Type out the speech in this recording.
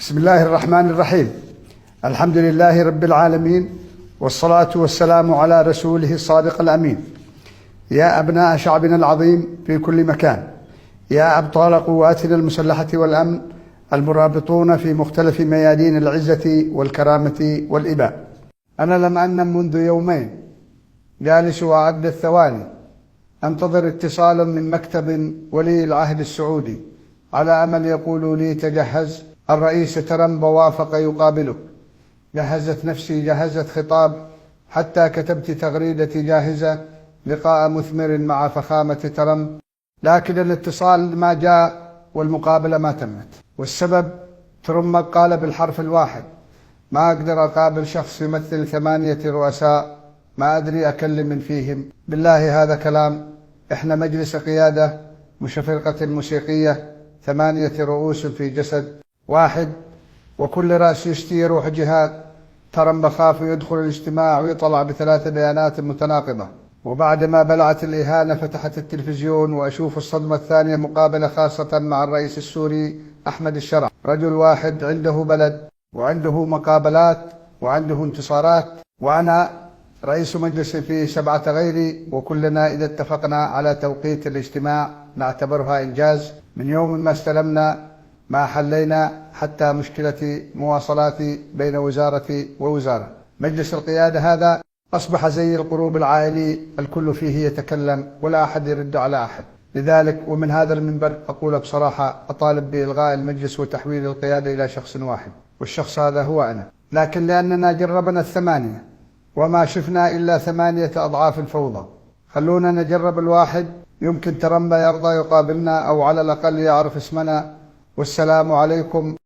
بسم الله الرحمن الرحيم. الحمد لله رب العالمين، والصلاة والسلام على رسوله الصادق الأمين. يا أبناء شعبنا العظيم في كل مكان، يا أبطال قواتنا المسلحة والأمن المرابطون في مختلف ميادين العزة والكرامة والإباء، أنا لم أنم منذ يومين جالس وأعد الثواني أنتظر اتصالا من مكتب ولي العهد السعودي على أمل يقول لي تجهز، الرئيس ترامب وافق يقابلك. جهزت نفسي، جهزت خطاب، حتى كتبت تغريدتي جاهزة، لقاء مثمر مع فخامة ترامب، لكن الاتصال ما جاء والمقابلة ما تمت. والسبب ترامب قال بالحرف الواحد: ما أقدر أقابل شخص يمثل 8 رؤساء ما أدري أكلم من فيهم. بالله هذا كلام؟ إحنا مجلس قيادة مش فرقة موسيقية، 8 رؤوس في جسد واحد، وكل رأس يشتي يروح جهاد. ترامب خاف يدخل الاجتماع ويطلع ب3 بيانات متناقضة، وبعد ما بلعت الإهانة فتحت التلفزيون وأشوف الصدمة الثانية، مقابلة خاصة مع الرئيس السوري أحمد الشرع، رجل واحد عنده بلد وعنده مقابلات وعنده انتصارات، وأنا رئيس مجلس فيه 7 غيري، وكلنا إذا اتفقنا على توقيت الاجتماع نعتبرها إنجاز. من يوم ما استلمنا ما حلينا حتى مشكلة مواصلات بين وزارة ووزارة. مجلس القيادة هذا أصبح زي القروب العائلي، الكل فيه يتكلم ولا أحد يرد على أحد. لذلك ومن هذا المنبر أقول بصراحة أطالب بإلغاء المجلس وتحويل القيادة إلى شخص واحد، والشخص هذا هو أنا. لكن لأننا جربنا 8 وما شفنا إلا 8 أضعاف الفوضى، خلونا نجرب الواحد، يمكن ترامب يرضى يقابلنا أو على الأقل يعرف اسمنا. والسلام عليكم